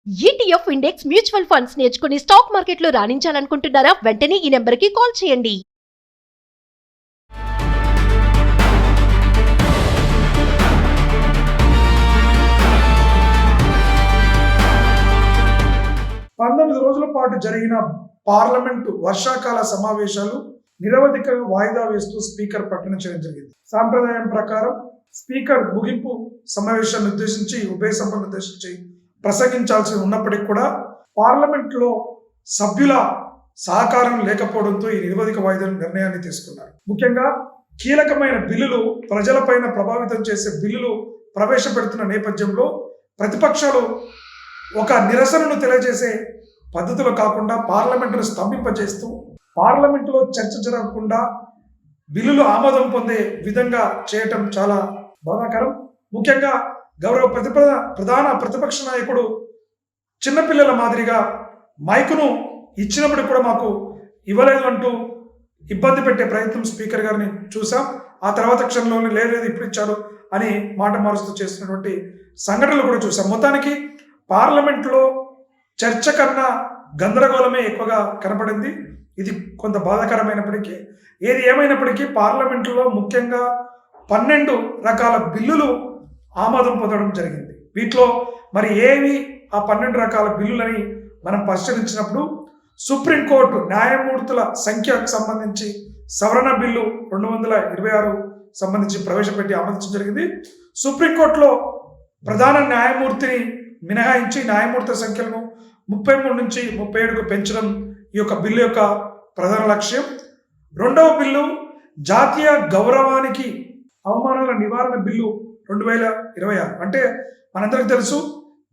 ETF index mutual funds నేర్చుకుని stock మార్కెట్లో రాణించాలనుకుంటున్నారా? వెంటనే ఈ నెంబర్కి కాల్ చేయండి. రోజుల పాటు జరిగిన పార్లమెంటు వర్షాకాల సమావేశాలు నిరవధికంగా వాయిదా వేస్తూ స్పీకర్ ప్రకటన చేయడం జరిగింది. సాంప్రదాయం ప్రకారం స్పీకర్ ముగింపు సమావేశాన్ని ఉద్దేశించి ఉభయ సభలను ఉద్దేశించి ప్రసంగించాల్సి ఉన్నప్పటికీ కూడా పార్లమెంట్లో సభ్యుల సహకారం లేకపోవడంతో ఈ నిరవధిక వాయిదా నిర్ణయాన్ని తీసుకున్నారు. ముఖ్యంగా కీలకమైన బిల్లులు, ప్రజలపైన ప్రభావితం చేసే బిల్లులు ప్రవేశపెడుతున్న నేపథ్యంలో ప్రతిపక్షాలు ఒక నిరసనను తెలియజేసే పద్ధతులు కాకుండా పార్లమెంటును స్తంభింపజేస్తూ పార్లమెంటులో చర్చ జరగకుండా బిల్లులు ఆమోదం పొందే విధంగా చేయటం చాలా బాధాకరం. ముఖ్యంగా గౌరవ ప్రధాన ప్రతిపక్ష నాయకుడు చిన్నపిల్లల మాదిరిగా మైకును ఇచ్చినప్పుడు కూడా మాకు ఇవ్వలేదు అంటూ ఇబ్బంది పెట్టే ప్రయత్నం స్పీకర్ గారిని చూసాం. ఆ తర్వాత క్షణంలోనే లేదు ఇప్పుడు ఇచ్చారు అని మాట మారుస్తూ చేస్తున్నటువంటి సంఘటనలు కూడా చూసాం. మొత్తానికి పార్లమెంట్లో చర్చ కన్నా గందరగోళమే ఎక్కువగా కనపడింది. ఇది కొంత బాధాకరమైనప్పటికీ, ఏది ఏమైనప్పటికీ పార్లమెంట్లో ముఖ్యంగా 12 రకాల బిల్లులు ఆమోదం పొందడం జరిగింది. వీటిలో మరి ఏవి ఆ 12 రకాల బిల్లులని మనం పరిశీలించినప్పుడు సుప్రీంకోర్టు న్యాయమూర్తుల సంఖ్యకు సంబంధించి సవరణ బిల్లు 226 సంబంధించి ప్రవేశపెట్టి ఆమోదించడం జరిగింది. సుప్రీంకోర్టులో ప్రధాన న్యాయమూర్తిని మినహాయించి న్యాయమూర్తుల సంఖ్యలను 33 నుంచి 37కు పెంచడం ఈ యొక్క బిల్లు యొక్క ప్రధాన లక్ష్యం. రెండవ బిల్లు జాతీయ గౌరవానికి అవమానాల నివారణ బిల్లు 2026. అంటే మనందరికీ తెలుసు,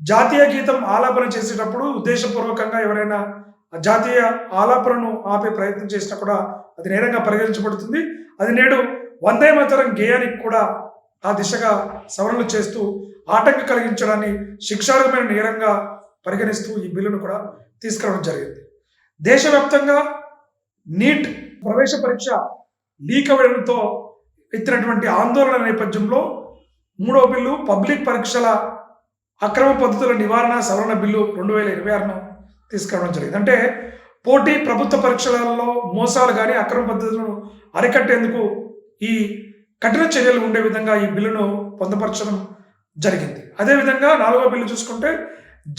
జాతీయ గీతం ఆలాపన చేసేటప్పుడు ఉద్దేశపూర్వకంగా ఎవరైనా జాతీయ ఆలాపనను ఆపే ప్రయత్నం చేసినా కూడా అది నేరంగా పరిగణించబడుతుంది. అది నేడు వందే మాతరం గేయానికి కూడా ఆ దిశగా సవరణలు చేస్తూ ఆటంకం కలిగించడాన్ని శిక్షార్హమైన నేరంగా పరిగణిస్తూ ఈ బిల్లును కూడా తీసుకురావడం జరిగింది. దేశవ్యాప్తంగా నీట్ ప్రవేశ పరీక్ష లీక్ అవ్వడంతో ఎత్తినటువంటి ఆందోళన నేపథ్యంలో మూడవ బిల్లు పబ్లిక్ పరీక్షల అక్రమ పద్ధతుల నివారణ సవరణ బిల్లు 2026ను తీసుకురావడం జరిగింది. అంటే పోటీ ప్రభుత్వ పరీక్షలలో మోసాలు కానీ అక్రమ పద్ధతులను అరికట్టేందుకు ఈ కఠిన చర్యలు ఉండే విధంగా ఈ బిల్లును పొందుపరచడం జరిగింది. అదేవిధంగా నాలుగవ బిల్లు చూసుకుంటే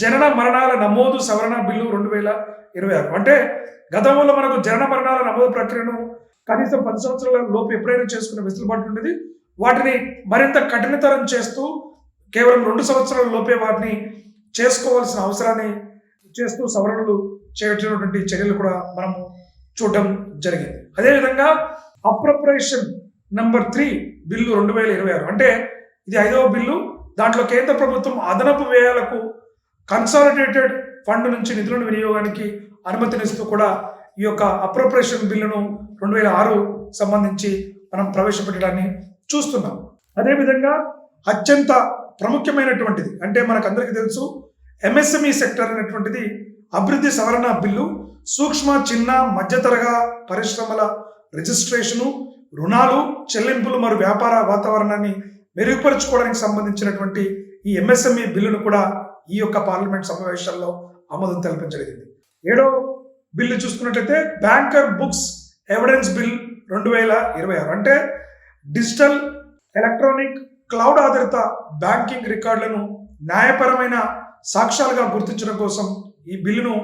జనన మరణాల నమోదు సవరణ బిల్లు 2026. అంటే గతంలో మనకు జనన మరణాల నమోదు ప్రక్రియను కనీసం 10 సంవత్సరాల లోపు ఎప్పుడైనా చేసుకునే వెసులుబాటు ఉండేది. వాటిని మరింత కఠినతరం చేస్తూ కేవలం 2 సంవత్సరాల లోపే వాటిని చేసుకోవాల్సిన అవసరాన్ని చేస్తూ సవరణలు చేయటువంటి చర్యలు కూడా మనము చూడడం జరిగింది. అదేవిధంగా అప్రోప్రియేషన్ నంబర్ 3 బిల్లు 2026. అంటే ఇది 5వ బిల్లు. దాంట్లో కేంద్ర ప్రభుత్వం అదనపు వ్యయాలకు కన్సాలిడేటెడ్ ఫండ్ నుంచి నిధులను వినియోగానికి అనుమతినిస్తూ కూడా ఈ యొక్క అప్రోప్రియేషన్ బిల్లును 2006 సంబంధించి మనం ప్రవేశపెట్టడాన్ని చూస్తున్నాం. అదేవిధంగా అత్యంత ప్రాముఖ్యమైనటువంటిది అంటే మనకందరికీ తెలుసు, ఎంఎస్ఎంఈ సెక్టర్ అనేటువంటిది అభివృద్ధి సవరణ బిల్లు. సూక్ష్మ చిన్న మధ్యతరగా పరిశ్రమల రిజిస్ట్రేషను, రుణాలు, చెల్లింపులు మరియు వ్యాపార వాతావరణాన్ని మెరుగుపరుచుకోవడానికి సంబంధించినటువంటి ఈ ఎంఎస్ఎంఈ బిల్లును కూడా ఈ యొక్క పార్లమెంట్ సమావేశాల్లో ఆమోదం తెలపడం జరిగింది. 7వ బిల్లు చూసుకున్నట్లయితే బ్యాంకర్ బుక్స్ ఎవిడెన్స్ బిల్ 2026. అంటే డిజిటల్, ఎలక్ట్రానిక్, క్లౌడ్ ఆధారిత బ్యాంకింగ్ రికార్డులను న్యాయపరమైన సాక్ష్యాలుగా గుర్తించడం కోసం ఈ బిల్లును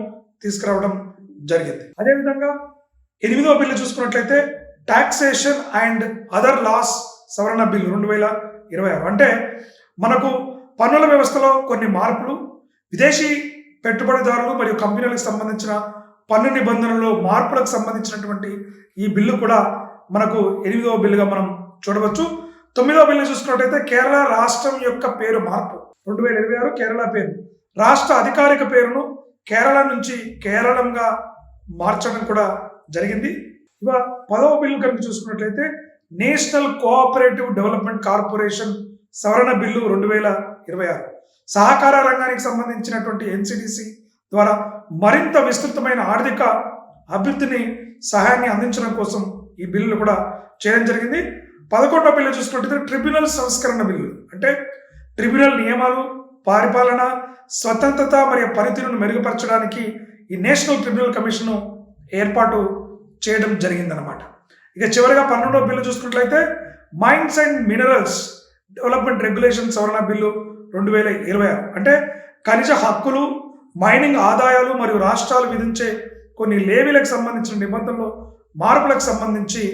తీసుకురావడం జరిగింది. అదేవిధంగా 8వ బిల్లు చూసుకున్నట్లయితే టాక్సేషన్ అండ్ అదర్ లాస్ సవరణ బిల్లు 2026. అంటే మనకు పన్నుల వ్యవస్థలో కొన్ని మార్పులు, విదేశీ పెట్టుబడిదారులు మరియు కంపెనీలకు సంబంధించిన పన్ను నిబంధనల్లో మార్పులకు సంబంధించినటువంటి ఈ బిల్లు కూడా మనకు 8వ బిల్లుగా మనం చూడవచ్చు. 9వ బిల్లు చూసుకున్నట్టయితే కేరళ రాష్ట్రం యొక్క పేరు మార్పు 2026. కేరళ పేరు రాష్ట్ర అధికారిక పేరును కేరళ నుంచి కేరళంగా మార్చడం కూడా జరిగింది. ఇక 10వ బిల్లు కనుక చూసుకున్నట్లయితే నేషనల్ కోఆపరేటివ్ డెవలప్మెంట్ కార్పొరేషన్ సవరణ బిల్లు 2026. సహకార రంగానికి సంబంధించినటువంటి ఎన్సిడిసి ద్వారా మరింత విస్తృతమైన ఆర్థిక అభివృద్ధిని సహాయాన్ని అందించడం కోసం ఈ బిల్లులు కూడా చేయడం జరిగింది. 11వ బిల్లు చూసుకున్నట్లయితే ట్రిబ్యునల్ సంస్కరణ బిల్లు. అంటే ట్రిబ్యునల్ నియమాలు, పరిపాలన స్వతంత్రత మరియు పనితీరును మెరుగుపరచడానికి ఈ నేషనల్ ట్రిబ్యునల్ కమిషన్ ఏర్పాటు చేయడం జరిగిందనమాట. ఇక చివరిగా 12వ బిల్లు చూసుకున్నట్లయితే mines and minerals development regulation సవరణ బిల్లు 2026. అంటే ఖనిజ హక్కులు, మైనింగ్ ఆదాయాలు మరియు రాష్ట్రాలు విధించే కొన్ని లేవీలకు సంబంధించిన నిబంధనలు మార్పులకు సంబంధించి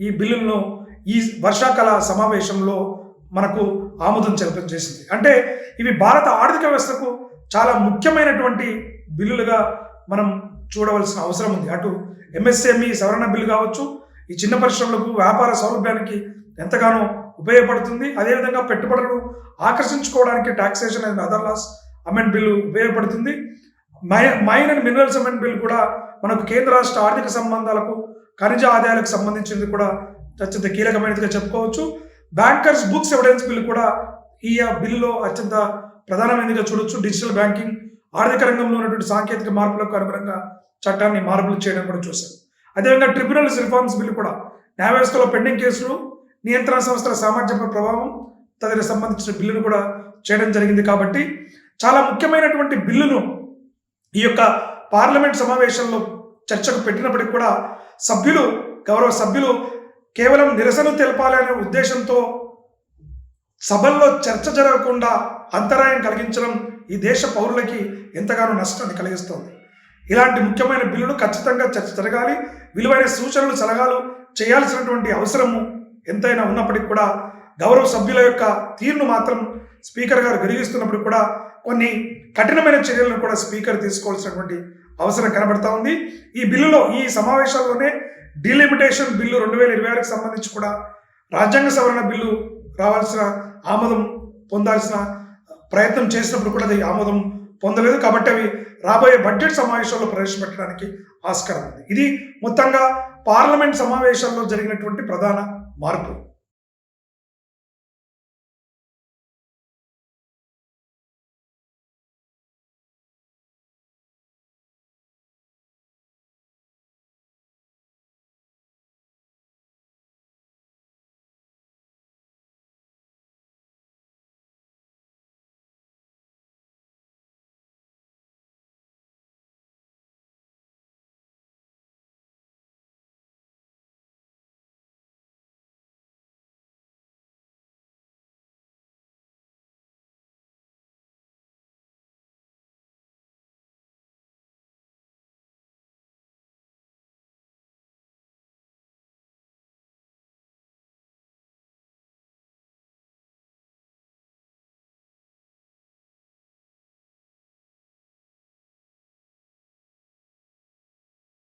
ఈ బిల్లులను ఈ వర్షాకాల సమావేశంలో మనకు ఆమోదం చేసింది. అంటే ఇవి భారత ఆర్థిక వ్యవస్థకు చాలా ముఖ్యమైనటువంటి బిల్లులుగా మనం చూడవలసిన అవసరం ఉంది. అటు ఎంఎస్ఎంఈ సవరణ బిల్లు కావచ్చు, ఈ చిన్న పరిశ్రమలకు వ్యాపార సౌలభ్యానికి ఎంతగానో ఉపయోగపడుతుంది. అదేవిధంగా పెట్టుబడులను ఆకర్షించుకోవడానికి taxation and other laws amend bill ఉపయోగపడుతుంది. Mine and minerals amend bill కూడా మనకు కేంద్ర రాష్ట్ర ఆర్థిక సంబంధాలకు, ఖనిజ ఆదాయాలకు సంబంధించింది కూడా అత్యంత కీలకమైనదిగా చెప్పుకోవచ్చు. బ్యాంకర్స్ బుక్స్ ఎవిడెన్స్ బిల్లు కూడా ఈ బిల్లులో అత్యంత ప్రధానమైనదిగా చూడొచ్చు. డిజిటల్ బ్యాంకింగ్, ఆర్థిక రంగంలో ఉన్నటువంటి సాంకేతిక మార్పులకు అనుగుణంగా చట్టాన్ని మార్పులు చేయడం కూడా చూశారు. అదేవిధంగా ట్రిబ్యునల్స్ రిఫార్మ్స్ బిల్లు కూడా న్యాయ వ్యవస్థలో పెండింగ్ కేసులు, నియంత్రణ సంస్థల సామర్థ్యపై ప్రభావం తదితర సంబంధించిన బిల్లును కూడా చేయడం జరిగింది. కాబట్టి చాలా ముఖ్యమైనటువంటి బిల్లును ఈ యొక్క పార్లమెంట్ సమావేశంలో చర్చకు పెట్టినప్పటికీ కూడా గౌరవ సభ్యులు కేవలం నిరసన తెలపాలి అనే ఉద్దేశంతో సభల్లో చర్చ జరగకుండా అంతరాయం కలిగించడం ఈ దేశ పౌరులకి ఎంతగానో నష్టాన్ని కలిగిస్తోంది. ఇలాంటి ముఖ్యమైన బిల్లులు ఖచ్చితంగా చర్చ జరగాలి. విలువైన సూచనలు, సలహాలు చేయాల్సినటువంటి అవసరము ఎంతైనా ఉన్నప్పటికీ కూడా గౌరవ సభ్యుల యొక్క తీరును మాత్రం స్పీకర్ గారు వెలిగిస్తున్నప్పుడు కూడా కొన్ని కఠినమైన చర్యలను కూడా స్పీకర్ తీసుకోవాల్సినటువంటి అవసరం కనబడతా ఉంది. ఈ బిల్లులో, ఈ సమావేశాల్లోనే డీలిమిటేషన్ బిల్లు 2026కి సంబంధించి కూడా రాజ్యాంగ సవరణ బిల్లు ఆమోదం పొందాల్సిన ప్రయత్నం చేసినప్పుడు కూడా అది ఆమోదం పొందలేదు. కాబట్టి అవి రాబోయే బడ్జెట్ సమావేశాల్లో ప్రవేశపెట్టడానికి ఆస్కారం ఉంది. ఇది మొత్తంగా పార్లమెంట్ సమావేశాల్లో జరిగినటువంటి ప్రధాన మార్పు.